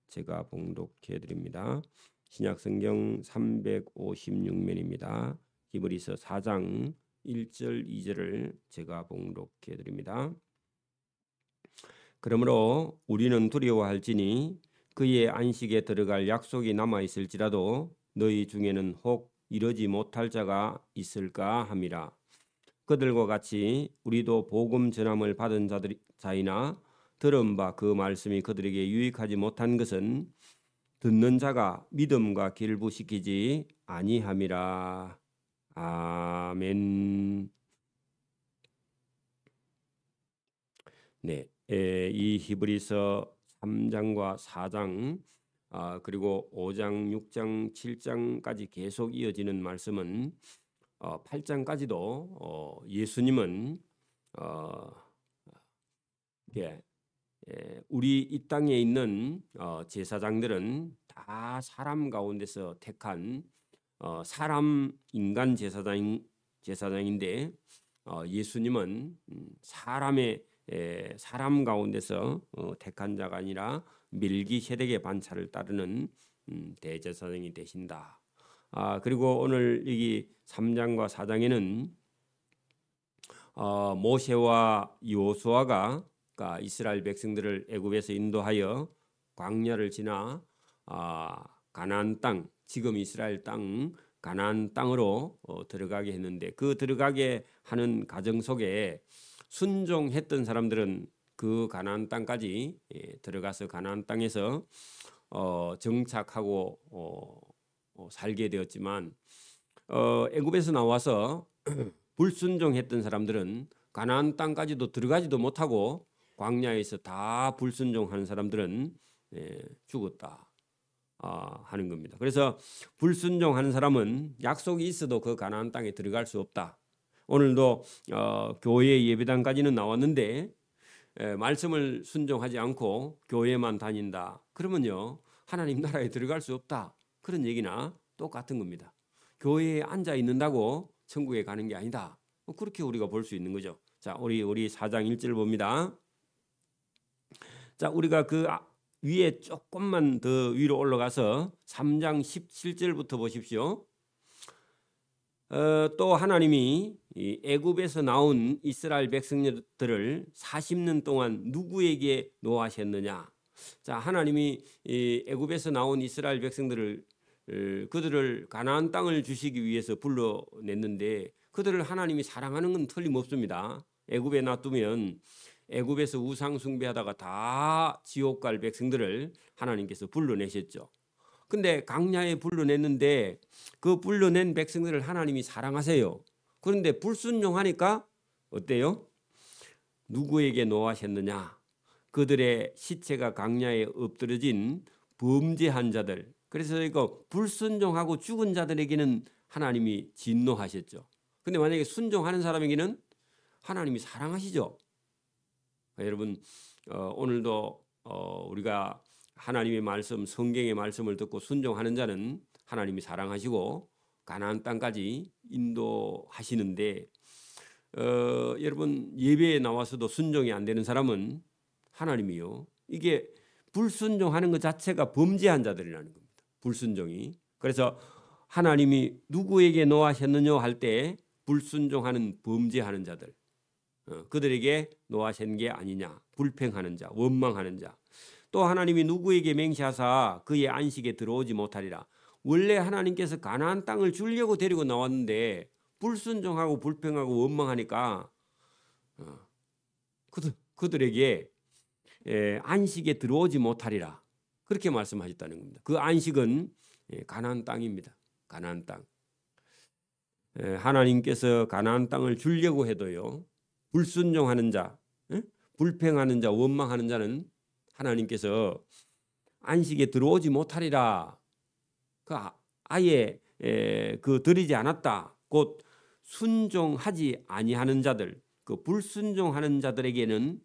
제가 봉독해 드립니다. 신약성경 356면입니다. 히브리서 4장 1절 2절을 제가 봉독해 드립니다. 그러므로 우리는 두려워할지니 그의 안식에 들어갈 약속이 남아 있을지라도 너희 중에는 혹 이르지 못할 자가 있을까 함이라. 그들과 같이 우리도 복음 전함을 받은 자이나 들은 바 그 말씀이 그들에게 유익하지 못한 것은 듣는 자가 믿음과 길부시키지 아니함이라. 아멘. 네, 이 히브리서 3장과 4장 그리고 5장, 6장, 7장까지 계속 이어지는 말씀은 8장까지도 예수님은 우리 이 땅에 있는 제사장들은 다 사람 가운데서 택한 사람 인간 제사장인데 예수님은 사람 가운데서 택한 자가 아니라 멜기세덱의 반차를 따르는 대제사장이 되신다. 그리고 오늘 여기 3장과 4장에는 모세와 여호수아가 이스라엘 백성들을 애굽에서 인도하여 광야를 지나 가나안 땅, 지금 이스라엘 땅 가나안 땅으로 들어가게 했는데 그 들어가게 하는 과정 속에 순종했던 사람들은 그 가나안 땅까지 들어가서 가나안 땅에서 정착하고 살게 되었지만 애굽에서 나와서 불순종했던 사람들은 가나안 땅까지도 들어가지도 못하고 광야에서 다 불순종하는 사람들은 죽었다 하는 겁니다. 그래서 불순종하는 사람은 약속이 있어도 그 가나안 땅에 들어갈 수 없다. 오늘도 교회 예배당까지는 나왔는데 말씀을 순종하지 않고 교회만 다닌다. 그러면요 하나님 나라에 들어갈 수 없다. 그런 얘기나 똑같은 겁니다. 교회에 앉아 있는다고 천국에 가는 게 아니다. 그렇게 우리가 볼 수 있는 거죠. 자, 우리 4장 1절 봅니다. 자, 우리가 그 위에 조금만 더 위로 올라가서 3장 17절부터 보십시오. 또 하나님이 이 애굽에서 나온 이스라엘 백성들을 40년 동안 누구에게 노하셨느냐? 자, 하나님이 이 애굽에서 나온 이스라엘 백성들을 그들을 가나안 땅을 주시기 위해서 불러냈는데 그들을 하나님이 사랑하는 건 틀림없습니다. 애굽에 놔두면 애굽에서 우상 숭배하다가 다 지옥 갈 백성들을 하나님께서 불러내셨죠. 근데 광야에 불러냈는데 그 불러낸 백성들을 하나님이 사랑하세요. 그런데 불순종하니까 어때요? 누구에게 노하셨느냐? 그들의 시체가 광야에 엎드러진 범죄한 자들. 그래서 이거 불순종하고 죽은 자들에게는 하나님이 진노하셨죠. 근데 만약에 순종하는 사람에게는 하나님이 사랑하시죠. 여러분 오늘도 우리가 하나님의 말씀, 성경의 말씀을 듣고 순종하는 자는 하나님이 사랑하시고 가나안 땅까지 인도하시는데 여러분 예배에 나와서도 순종이 안 되는 사람은 하나님이요. 이게 불순종하는 것 자체가 범죄한 자들이라는 겁니다. 불순종이. 그래서 하나님이 누구에게 노하셨느냐 할 때 불순종하는 범죄하는 자들 그들에게 노하신 게 아니냐. 불평하는 자, 원망하는 자. 또 하나님이 누구에게 맹세하사 그의 안식에 들어오지 못하리라. 원래 하나님께서 가나안 땅을 주려고 데리고 나왔는데 불순종하고 불평하고 원망하니까 그들에게 안식에 들어오지 못하리라. 그렇게 말씀하셨다는 겁니다. 그 안식은 가나안 땅입니다. 가나안 땅. 하나님께서 가나안 땅을 주려고 해도요. 불순종하는 자, 불평하는 자, 원망하는 자는 하나님께서 안식에 들어오지 못하리라. 그 아예 드리지 않았다. 곧 순종하지 아니하는 자들, 그 불순종하는 자들에게는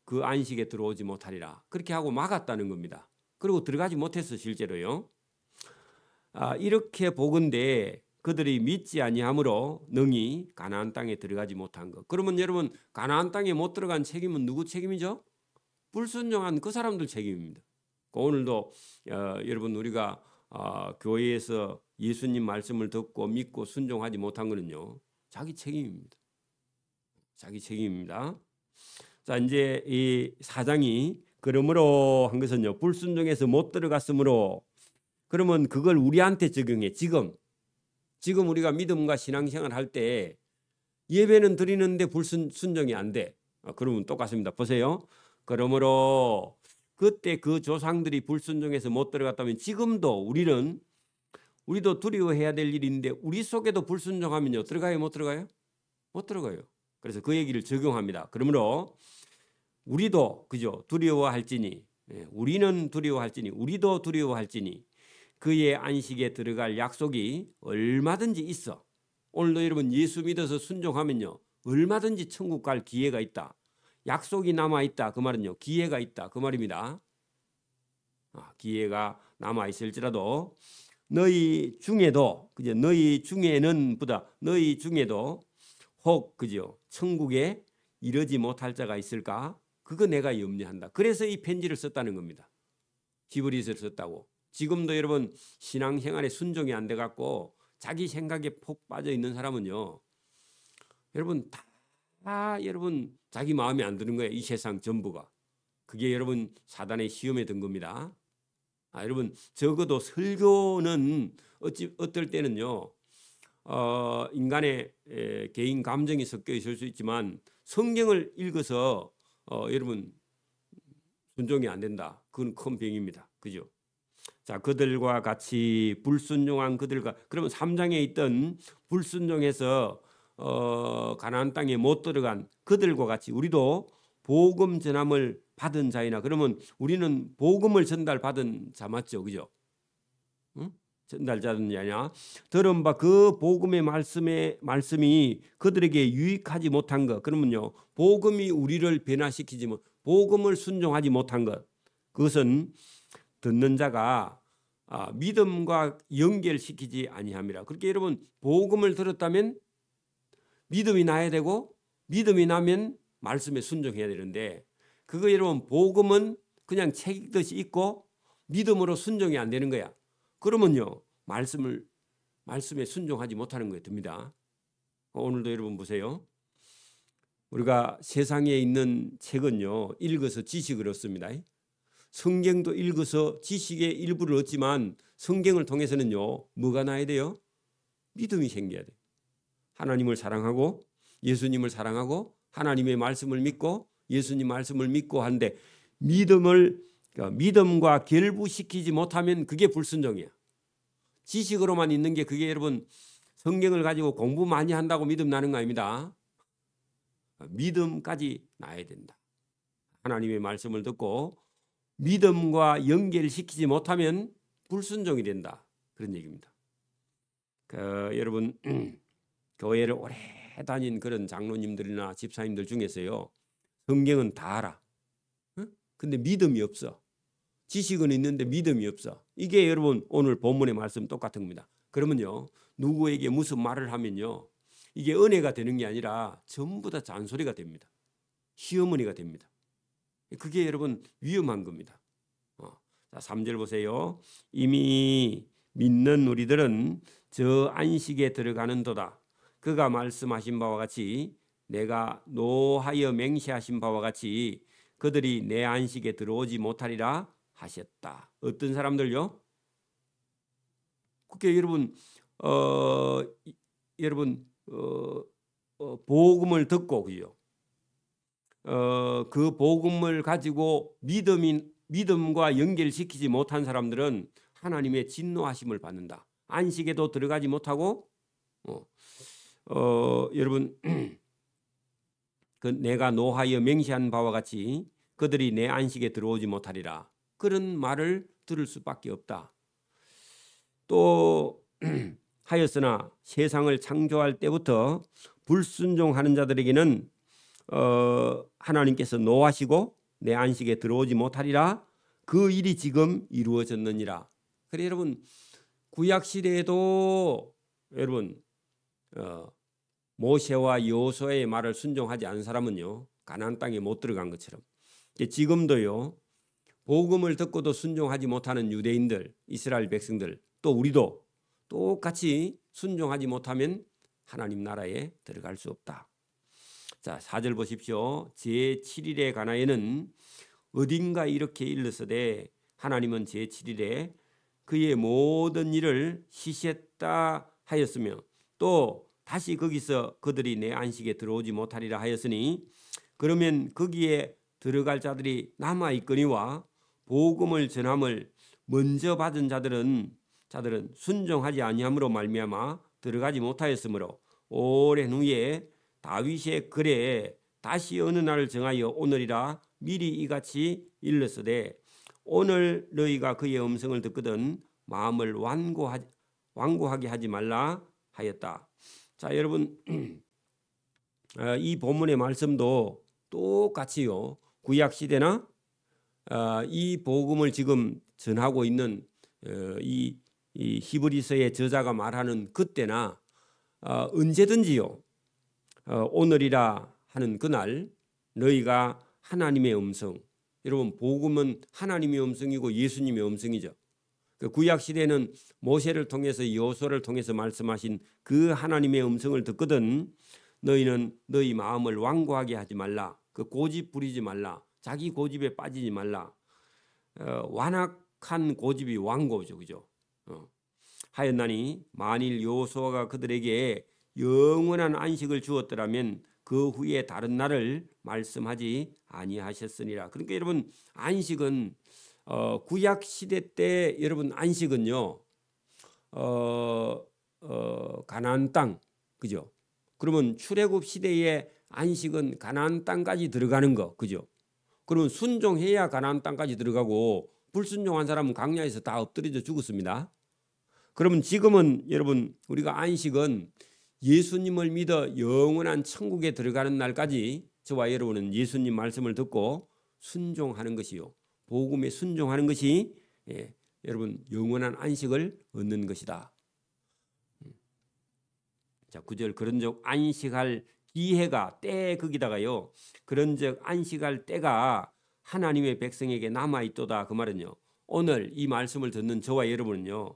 그 안식에 들어오지 못하리라. 그렇게 하고 막았다는 겁니다. 그리고 들어가지 못했어 실제로요. 이렇게 보건대 그들이 믿지 아니함으로 능히 가나안 땅에 들어가지 못한 것. 그러면 여러분 가나안 땅에 못 들어간 책임은 누구 책임이죠? 불순종한 그 사람들 책임입니다. 오늘도 여러분 우리가 교회에서 예수님 말씀을 듣고 믿고 순종하지 못한 것은요, 자기 책임입니다. 자기 책임입니다. 자, 이제 이 4장이 그러므로 한 것은요, 불순종해서 못 들어갔으므로, 그러면 그걸 우리한테 적용해. 지금 우리가 믿음과 신앙생활 할 때 예배는 드리는데 불순종이 안 돼. 그러면 똑같습니다. 보세요. 그러므로 그때 그 조상들이 불순종해서 못 들어갔다면 지금도 우리도 두려워해야 될 일인데 우리 속에도 불순종하면요, 들어가요, 못 들어가요? 못 들어가요. 그래서 그 얘기를 적용합니다. 그러므로 우리도 그죠, 두려워할지니, 우리는 두려워할지니, 우리도 두려워할지니 그의 안식에 들어갈 약속이 얼마든지 있어. 오늘도 여러분 예수 믿어서 순종하면요, 얼마든지 천국 갈 기회가 있다. 약속이 남아 있다. 그 말은요, 기회가 있다. 그 말입니다. 기회가 남아 있을지라도 너희 중에도, 그죠, 너희 중에도 혹 그죠, 천국에 이르지 못할 자가 있을까? 그거 내가 염려한다. 그래서 이 편지를 썼다는 겁니다. 히브리서를 썼다고. 지금도 여러분 신앙생활에 순종이 안 돼 갖고 자기 생각에 폭 빠져 있는 사람은요, 여러분 다 여러분 자기 마음에 안 드는 거예요. 이 세상 전부가. 그게 여러분 사단의 시험에 든 겁니다. 여러분 적어도 설교는 어떨 때는요, 인간의 개인 감정이 섞여 있을 수 있지만 성경을 읽어서 여러분 순종이 안 된다. 그건 큰 병입니다. 그죠? 자, 그들과 같이 불순종한 그들과, 그러면 3장에 있던 불순종해서 가나안 땅에 못 들어간 그들과 같이 우리도 복음 전함을 받은 자이나, 그러면 우리는 복음을 전달받은 자 맞죠? 그죠? 응? 전달자는 아니야. 들은 바 그 복음의 말씀이 그들에게 유익하지 못한 것. 그러면요, 복음이 우리를 변화시키지 못, 복음을 순종하지 못한 것. 그것은 듣는 자가 믿음과 연결시키지 아니함이라. 그렇게 여러분 복음을 들었다면 믿음이 나야 되고, 믿음이 나면 말씀에 순종해야 되는데, 그거 여러분 복음은 그냥 책 읽듯이 읽고 믿음으로 순종이 안 되는 거야. 그러면요, 말씀에 순종하지 못하는 거에 듭니다. 오늘도 여러분 보세요. 우리가 세상에 있는 책은요, 읽어서 지식을 얻습니다. 성경도 읽어서 지식의 일부를 얻지만 성경을 통해서는요, 뭐가 나야 돼요? 믿음이 생겨야 돼요. 하나님을 사랑하고 예수님을 사랑하고 하나님의 말씀을 믿고 예수님 말씀을 믿고 하는데, 믿음과 결부시키지 못하면 그게 불순종이야. 지식으로만 있는 게, 그게 여러분 성경을 가지고 공부 많이 한다고 믿음 나는 거 아닙니다. 믿음까지 나야 된다. 하나님의 말씀을 듣고 믿음과 연결시키지 못하면 불순종이 된다. 그런 얘기입니다. 여러분 교회를 오래 다닌 그런 장로님들이나 집사님들 중에서요, 성경은 다 알아. 근데 믿음이 없어. 지식은 있는데 믿음이 없어. 이게 여러분 오늘 본문의 말씀 똑같은 겁니다. 그러면요, 누구에게 무슨 말을 하면요, 이게 은혜가 되는 게 아니라 전부 다 잔소리가 됩니다. 시어머니가 됩니다. 그게 여러분 위험한 겁니다. 자, 3절 보세요. 이미 믿는 우리들은 저 안식에 들어가는도다. 그가 말씀하신 바와 같이, 내가 노하여 맹세하신 바와 같이 그들이 내 안식에 들어오지 못하리라 하셨다. 어떤 사람들요? 그게 여러분 복음을 듣고, 그죠? 그 복음을 가지고 믿음과 연결시키지 못한 사람들은 하나님의 진노하심을 받는다. 안식에도 들어가지 못하고, 여러분 그 내가 노하여 맹세한 바와 같이 그들이 내 안식에 들어오지 못하리라. 그런 말을 들을 수밖에 없다. 또 하였으나 세상을 창조할 때부터 불순종하는 자들에게는 하나님께서 노하시고 내 안식에 들어오지 못하리라. 그 일이 지금 이루어졌느니라. 그래 여러분, 구약 시대에도 여러분 모세와 여호수아의 말을 순종하지 않은 사람은요, 가나안 땅에 못 들어간 것처럼 지금도요, 복음을 듣고도 순종하지 못하는 유대인들, 이스라엘 백성들, 또 우리도 똑같이 순종하지 못하면 하나님 나라에 들어갈 수 없다. 자, 4절 보십시오. 제7일에 관하여는 어딘가 이렇게 일렀으되 하나님은 제7일에 그의 모든 일을 쉬셨다 하였으며 또 다시 거기서 그들이 내 안식에 들어오지 못하리라 하였으니 그러면 거기에 들어갈 자들이 남아 있거니와 복음을 전함을 먼저 받은 자들은 순종하지 아니함으로 말미암아 들어가지 못하였으므로 오랜 후에 다윗의 글에 다시 어느 날을 정하여 오늘이라 미리 이같이 일렀으되 오늘 너희가 그의 음성을 듣거든 마음을 완고하게 하지 말라 하였다. 자, 여러분 이 본문의 말씀도 똑같이요. 구약 시대나 이 복음을 지금 전하고 있는 이 히브리서의 저자가 말하는 그때나 언제든지요. 오늘이라 하는 그날 너희가 하나님의 음성, 여러분 복음은 하나님의 음성이고 예수님의 음성이죠. 그 구약 시대는 모세를 통해서 여호수아를 통해서 말씀하신 그 하나님의 음성을 듣거든 너희는 너희 마음을 완고하게 하지 말라. 그 고집 부리지 말라. 자기 고집에 빠지지 말라. 완악한 고집이 완고죠, 그죠? 하였나니 만일 여호수아가 그들에게 영원한 안식을 주었더라면 그 후에 다른 날을 말씀하지 아니하셨으니라. 그러니까 여러분 안식은 구약 시대 때 여러분 안식은요 가나안 땅, 그죠? 그러면 출애굽 시대의 안식은 가나안 땅까지 들어가는 거, 그죠? 그러면 순종해야 가나안 땅까지 들어가고 불순종한 사람은 광야에서 다 엎드려져 죽었습니다. 그러면 지금은 여러분 우리가 안식은 예수님을 믿어 영원한 천국에 들어가는 날까지 저와 여러분은 예수님 말씀을 듣고 순종하는 것이요. 복음에 순종하는 것이 여러분 영원한 안식을 얻는 것이다. 자, 9절 그런즉 안식할 기회가 때 거기다가요. 그런즉 안식할 때가 하나님의 백성에게 남아 있도다. 그 말은요. 오늘 이 말씀을 듣는 저와 여러분은요.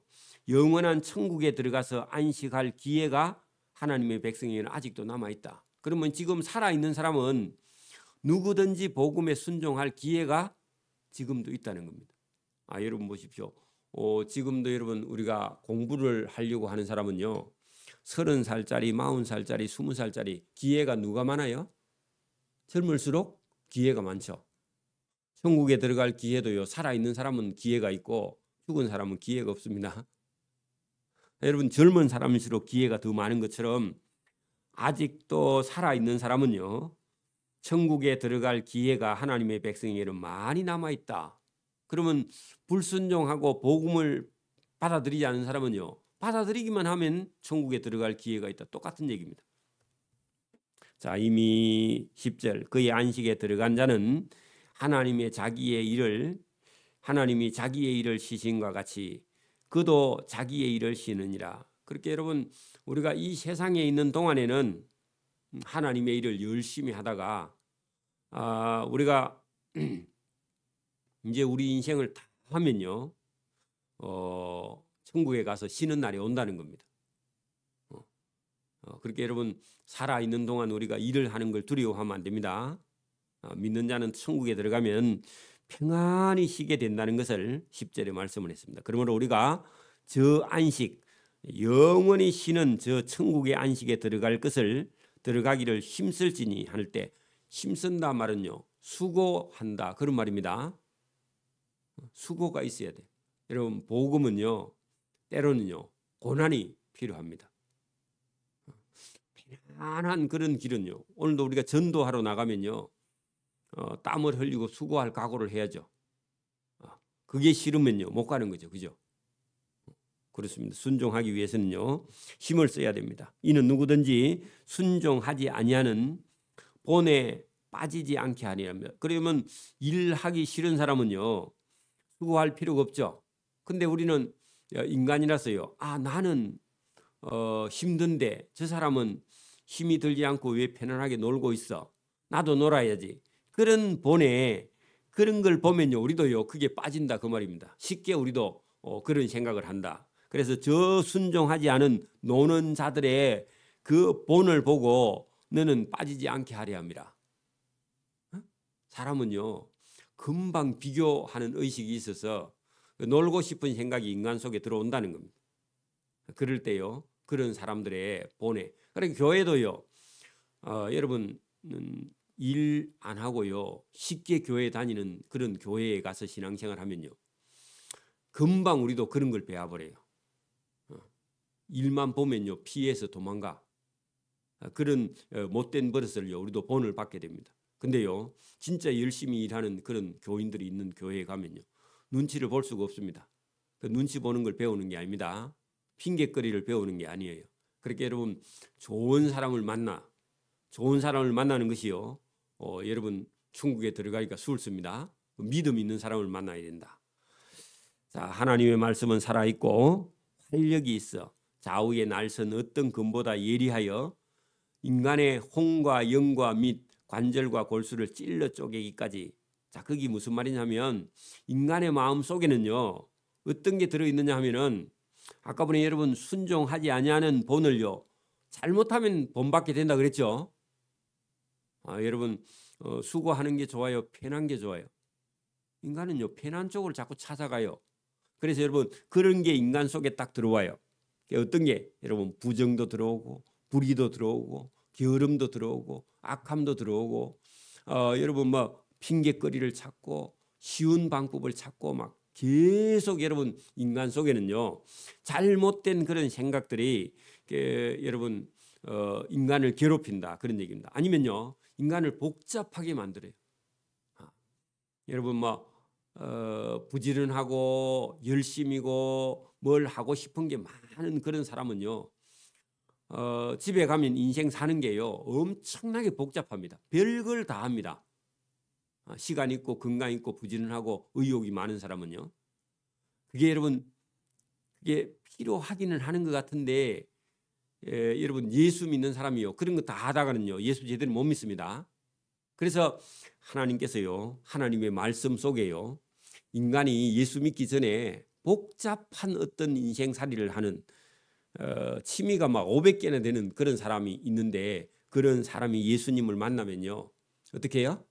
영원한 천국에 들어가서 안식할 기회가 하나님의 백성에게는 아직도 남아 있다. 그러면 지금 살아 있는 사람은 누구든지 복음에 순종할 기회가 지금도 있다는 겁니다. 여러분 보십시오. 지금도 여러분 우리가 공부를 하려고 하는 사람은요. 30살짜리, 40살짜리, 20살짜리 기회가 누가 많아요? 젊을수록 기회가 많죠. 천국에 들어갈 기회도요. 살아있는 사람은 기회가 있고 죽은 사람은 기회가 없습니다. 여러분 젊은 사람일수록 기회가 더 많은 것처럼 아직도 살아있는 사람은요. 천국에 들어갈 기회가 하나님의 백성에게는 많이 남아있다. 그러면 불순종하고 복음을 받아들이지 않은 사람은요. 받아들이기만 하면 천국에 들어갈 기회가 있다. 똑같은 얘기입니다. 자, 이미 10절 그의 안식에 들어간 자는 하나님이 자기의 일을 쉬신과 같이 그도 자기의 일을 쉬느니라. 그렇게 여러분 우리가 이 세상에 있는 동안에는 하나님의 일을 열심히 하다가 우리가 이제 우리 인생을 다 하면요 천국에 가서 쉬는 날이 온다는 겁니다. 그렇게 여러분 살아있는 동안 우리가 일을 하는 걸 두려워하면 안 됩니다. 믿는 자는 천국에 들어가면 평안히 쉬게 된다는 것을 10절에 말씀을 했습니다. 그러므로 우리가 저 안식, 영원히 쉬는 저 천국의 안식에 들어가기를 힘쓸지니 할 때 힘쓴다 말은요 수고한다 그런 말입니다. 수고가 있어야 돼. 여러분 복음은요 때로는요 고난이 필요합니다. 편안한 그런 길은요 오늘도 우리가 전도하러 나가면요 땀을 흘리고 수고할 각오를 해야죠. 그게 싫으면요 못 가는 거죠, 그죠? 그렇습니다. 순종하기 위해서는요 힘을 써야 됩니다. 이는 누구든지 순종하지 아니하는 본에 빠지지 않게 하리라며. 그러면 일하기 싫은 사람은요 수고할 필요가 없죠. 근데 우리는 인간이라서요. 나는 힘든데 저 사람은 힘이 들지 않고 왜 편안하게 놀고 있어? 나도 놀아야지. 그런 본에 그런 걸 보면요, 우리도요 그게 빠진다 그 말입니다. 쉽게 우리도 그런 생각을 한다. 그래서 저 순종하지 않은 노는 자들의 그 본을 보고 너는 빠지지 않게 하려 합니다. 사람은요 금방 비교하는 의식이 있어서 놀고 싶은 생각이 인간 속에 들어온다는 겁니다. 그럴 때요 그런 사람들의 본에, 그러니까 교회도요 여러분 일 안 하고요 쉽게 교회 다니는 그런 교회에 가서 신앙생활 하면요 금방 우리도 그런 걸 배워버려요. 일만 보면요 피해서 도망가. 그런 못된 버릇을요 우리도 본을 받게 됩니다. 근데요 진짜 열심히 일하는 그런 교인들이 있는 교회에 가면요 눈치를 볼 수가 없습니다. 그 눈치 보는 걸 배우는 게 아닙니다. 핑계거리를 배우는 게 아니에요. 그렇게 여러분 좋은 사람을 만나는 것이요 여러분 천국에 들어가기가 수월습니다. 믿음 있는 사람을 만나야 된다. 자, 하나님의 말씀은 살아있고 활력이 있어 좌우에 날선 어떤 금보다 예리하여 인간의 혼과 영과 및 관절과 골수를 찔러 쪼개기까지. 자, 그게 무슨 말이냐면 인간의 마음 속에는요 어떤 게 들어있느냐 하면은 아까 보니 여러분 순종하지 아니하는 본을요 잘못하면 본받게 된다 그랬죠. 여러분 수고하는 게 좋아요, 편한 게 좋아요? 인간은요 편한 쪽을 자꾸 찾아가요. 그래서 여러분 그런 게 인간 속에 딱 들어와요. 어떤 게 여러분 부정도 들어오고 불의도 들어오고 게으름도 들어오고 악함도 들어오고 여러분 뭐 핑계거리를 찾고 쉬운 방법을 찾고 막 계속 여러분 인간 속에는요 잘못된 그런 생각들이 여러분 인간을 괴롭힌다 그런 얘기입니다. 아니면요 인간을 복잡하게 만들어요. 여러분 뭐 부지런하고 열심이고 뭘 하고 싶은 게 많은 그런 사람은요 집에 가면 인생 사는 게요 엄청나게 복잡합니다. 별걸 다 합니다. 시간 있고 건강 있고 부지런하고 의욕이 많은 사람은요 그게 여러분 그게 필요하기는 하는 것 같은데 여러분 예수 믿는 사람이요 그런 거 다 하다가는요 예수 제대로 못 믿습니다. 그래서 하나님께서요 하나님의 말씀 속에요 인간이 예수 믿기 전에 복잡한 어떤 인생살이를 하는 취미가 막 500개나 되는 그런 사람이 있는데 그런 사람이 예수님을 만나면요 어떻게 해요?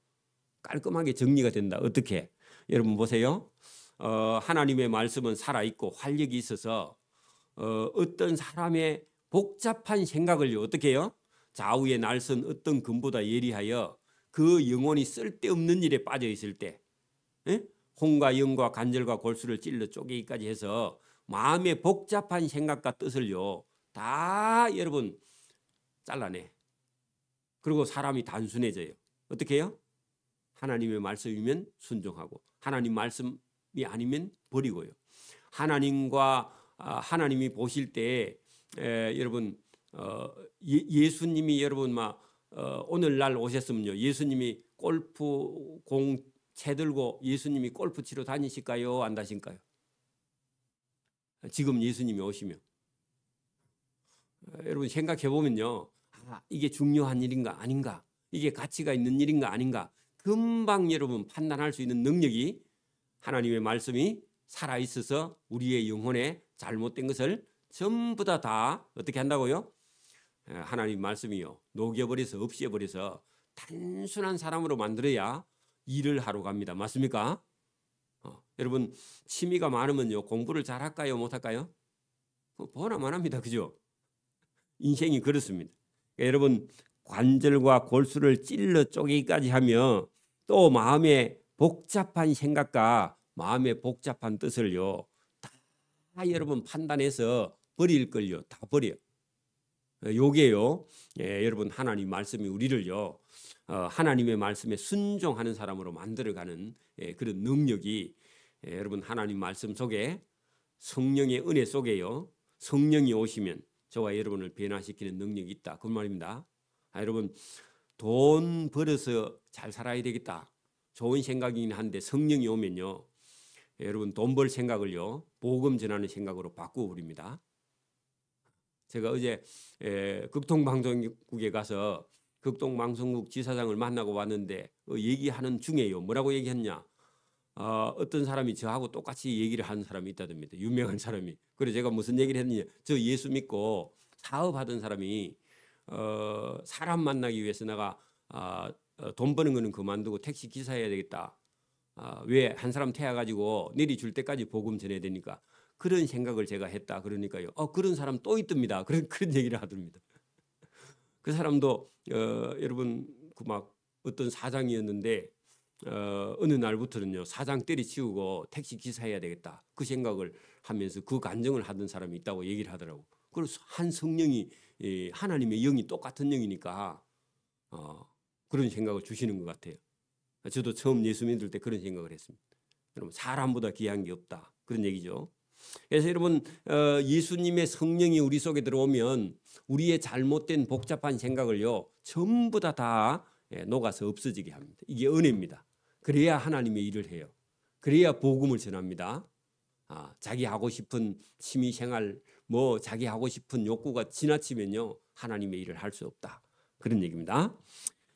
깔끔하게 정리가 된다. 어떻게? 여러분 보세요. 하나님의 말씀은 살아있고 활력이 있어서 어떤 사람의 복잡한 생각을요 어떻게 해요? 좌우에 날선 어떤 금보다 예리하여 그 영혼이 쓸데없는 일에 빠져 있을 때 혼과 영과 관절과 골수를 찔러 쪼개기까지 해서 마음의 복잡한 생각과 뜻을요 다 여러분 잘라내. 그리고 사람이 단순해져요. 어떻게 해요? 하나님의 말씀이면 순종하고 하나님 말씀이 아니면 버리고요. 하나님이 보실 때 여러분 예수님이 여러분 막 오늘날 오셨으면요 예수님이 골프 공 채 들고 예수님이 골프 치러 다니실까요? 안 다실까요? 지금 예수님이 오시면 여러분 생각해 보면요 이게 중요한 일인가 아닌가 이게 가치가 있는 일인가 아닌가 금방 여러분 판단할 수 있는 능력이 하나님의 말씀이 살아있어서 우리의 영혼에 잘못된 것을 전부 다 어떻게 한다고요? 하나님 말씀이요 녹여버려서 없애버려서 단순한 사람으로 만들어야 일을 하러 갑니다. 맞습니까? 여러분 취미가 많으면요 공부를 잘할까요 못할까요? 보나만 합니다. 그죠? 인생이 그렇습니다. 그러니까 여러분 관절과 골수를 찔러 쪼개기까지 하며 또 마음의 복잡한 생각과 마음의 복잡한 뜻을요 다 여러분 판단해서 버릴 걸요 다 버려. 요게요 여러분 하나님 말씀이 우리를요 하나님의 말씀에 순종하는 사람으로 만들어가는 그런 능력이 여러분 하나님 말씀 속에 성령의 은혜 속에요 성령이 오시면 저와 여러분을 변화시키는 능력이 있다 그 말입니다. 여러분 돈 벌어서 잘 살아야 되겠다 좋은 생각이긴 한데 성령이 오면요 여러분 돈 벌 생각을요 복음 전하는 생각으로 바꾸어 버립니다. 제가 어제 극동방송국에 가서 극동방송국 지사장을 만나고 왔는데 얘기하는 중에요 뭐라고 얘기했냐 어떤 사람이 저하고 똑같이 얘기를 하는 사람이 있다답니다. 유명한 사람이. 그래서 제가 무슨 얘기를 했느냐. 저 예수 믿고 사업하던 사람이 사람 만나기 위해서 내가 돈 버는 거는 그만두고 택시 기사 해야 되겠다. 왜 한 사람 태워가지고 내리줄 때까지 복음 전해야 되니까 그런 생각을 제가 했다. 그러니까요. 그런 사람 또 있답니다. 그런 얘기를 하답니다. 그 사람도 여러분 그 막 어떤 사장이었는데 어느 날부터는요 사장 때리치우고 택시 기사 해야 되겠다. 그 생각을 하면서 그 간증을 하던 사람이 있다고 얘기를 하더라고. 그래서 한 성령이 하나님의 영이 똑같은 영이니까 그런 생각을 주시는 것 같아요. 저도 처음 예수 믿을 때 그런 생각을 했습니다. 여러분 사람보다 귀한 게 없다. 그런 얘기죠. 그래서 여러분 예수님의 성령이 우리 속에 들어오면 우리의 잘못된 복잡한 생각을요 전부 다 녹아서 없어지게 합니다. 이게 은혜입니다. 그래야 하나님의 일을 해요. 그래야 복음을 전합니다. 자기 하고 싶은 취미생활 자기 하고 싶은 욕구가 지나치면요 하나님의 일을 할 수 없다. 그런 얘기입니다.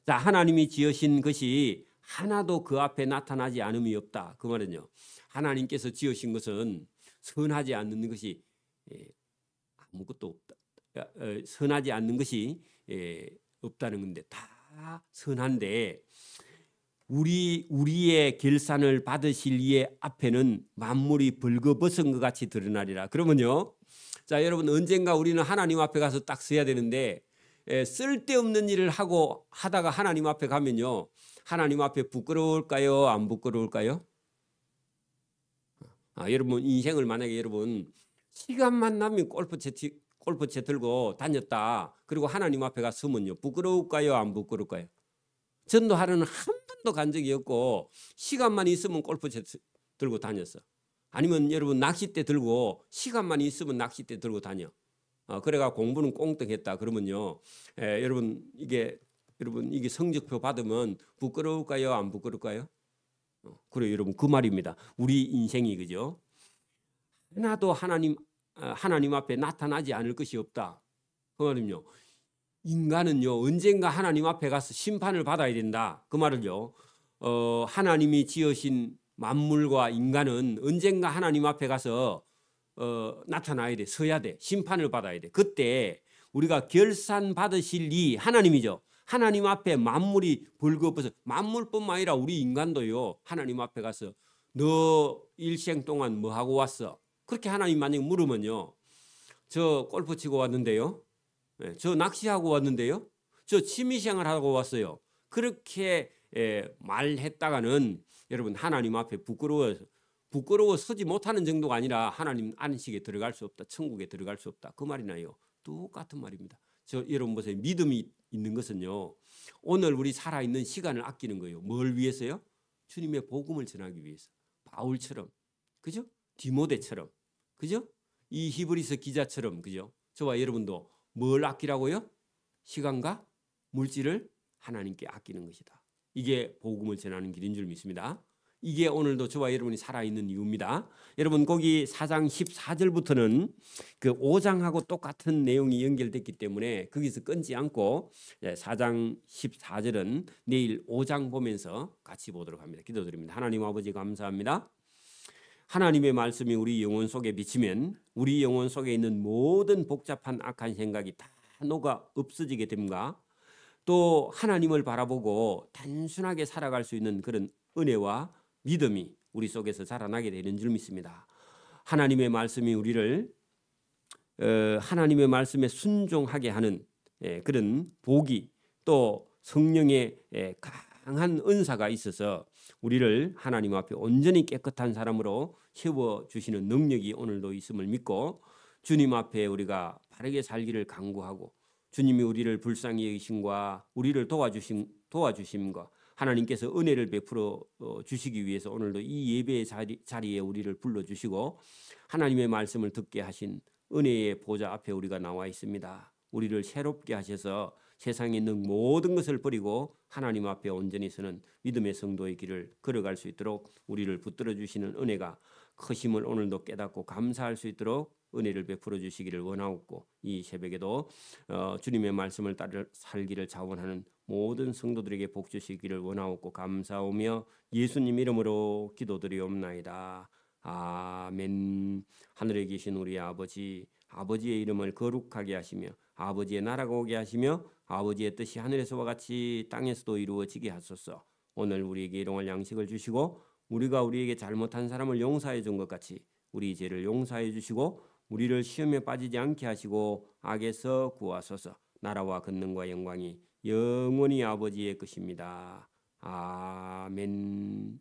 자, 하나님이 지으신 것이 하나도 그 앞에 나타나지 않음이 없다. 그 말은요 하나님께서 지으신 것은 선하지 않는 것이 아무것도 없다. 선하지 않는 것이 없다는 건데 다 선한데 우리의 결산을 받으실 이의 앞에는 만물이 벌거벗은 것 같이 드러나리라. 그러면요, 자 여러분 언젠가 우리는 하나님 앞에 가서 딱 서야 되는데 쓸데없는 일을 하다가 하나님 앞에 가면요, 하나님 앞에 부끄러울까요? 안 부끄러울까요? 여러분 인생을 만약에 여러분 시간만 나면 골프채 들고 다녔다. 그리고 하나님 앞에 가 서면요 부끄러울까요? 안 부끄러울까요? 전도하러는 한 번도 간 적이 없고 시간만 있으면 골프채 들고 다녔어. 아니면 여러분 낚싯대 들고 시간만 있으면 낚싯대 들고 다녀. 그래가 공부는 꽁뚱했다. 그러면요, 여러분 이게 성적표 받으면 부끄러울까요? 안 부끄러울까요? 그래요, 여러분 그 말입니다. 우리 인생이 그죠? 하나도 하나님 앞에 나타나지 않을 것이 없다. 그 말은요. 인간은요 언젠가 하나님 앞에 가서 심판을 받아야 된다. 그 말을요. 하나님이 지으신 만물과 인간은 언젠가 하나님 앞에 가서 나타나야 돼. 서야 돼. 심판을 받아야 돼. 그때 우리가 결산 받으실 이 하나님이죠. 하나님 앞에 만물이 벌거벗어 만물뿐만 아니라 우리 인간도요. 하나님 앞에 가서 너 일생 동안 뭐 하고 왔어? 그렇게 하나님 만약 물으면요. 저 골프 치고 왔는데요. 저 낚시하고 왔는데요. 저 취미생활 하고 왔어요. 그렇게 말했다가는 여러분 하나님 앞에 부끄러워 서지 못하는 정도가 아니라 하나님 안식에 들어갈 수 없다. 천국에 들어갈 수 없다. 그 말이나요. 똑같은 말입니다. 여러분 보세요. 믿음이 있는 것은요. 오늘 우리 살아있는 시간을 아끼는 거예요. 뭘 위해서요? 주님의 복음을 전하기 위해서. 바울처럼. 그죠? 디모데처럼. 그죠? 이 히브리서 기자처럼. 그죠? 저와 여러분도 뭘 아끼라고요? 시간과 물질을 하나님께 아끼는 것이다. 이게 복음을 전하는 길인 줄 믿습니다. 이게 오늘도 저와 여러분이 살아있는 이유입니다. 여러분 거기 4장 14절부터는 그 5장하고 똑같은 내용이 연결됐기 때문에 거기서 끊지 않고 4장 14절은 내일 5장 보면서 같이 보도록 합니다. 기도드립니다. 하나님 아버지 감사합니다. 하나님의 말씀이 우리 영혼 속에 비치면 우리 영혼 속에 있는 모든 복잡한 악한 생각이 다 녹아 없어지게 됩니다. 또 하나님을 바라보고 단순하게 살아갈 수 있는 그런 은혜와 믿음이 우리 속에서 자라나게 되는 줄 믿습니다. 하나님의 말씀이 우리를 하나님의 말씀에 순종하게 하는 그런 복이 또 성령의 강한 은사가 있어서 우리를 하나님 앞에 온전히 깨끗한 사람으로 세워주시는 능력이 오늘도 있음을 믿고 주님 앞에 우리가 바르게 살기를 간구하고 주님이 우리를 불쌍히 여기심과 우리를 도와주심과 하나님께서 은혜를 베풀어 주시기 위해서 오늘도 이 예배의 자리에 우리를 불러주시고 하나님의 말씀을 듣게 하신 은혜의 보좌 앞에 우리가 나와 있습니다. 우리를 새롭게 하셔서 세상에 있는 모든 것을 버리고 하나님 앞에 온전히 서는 믿음의 성도의 길을 걸어갈 수 있도록 우리를 붙들어 주시는 은혜가 크심을 오늘도 깨닫고 감사할 수 있도록 은혜를 베풀어 주시기를 원하옵고 이 새벽에도 주님의 말씀을 따라 살기를 자원하는 모든 성도들에게 복 주시기를 원하옵고 감사하며 예수님 이름으로 기도드리옵나이다. 아멘. 하늘에 계신 우리 아버지, 아버지의 이름을 거룩하게 하시며 아버지의 나라가 오게 하시며 아버지의 뜻이 하늘에서와 같이 땅에서도 이루어지게 하소서. 오늘 우리에게 일용할 양식을 주시고 우리가 우리에게 잘못한 사람을 용서해 준 것 같이 우리 죄를 용서해 주시고 우리를 시험에 빠지지 않게 하시고 악에서 구하소서. 나라와 권능과 영광이 영원히 아버지의 것입니다. 아멘.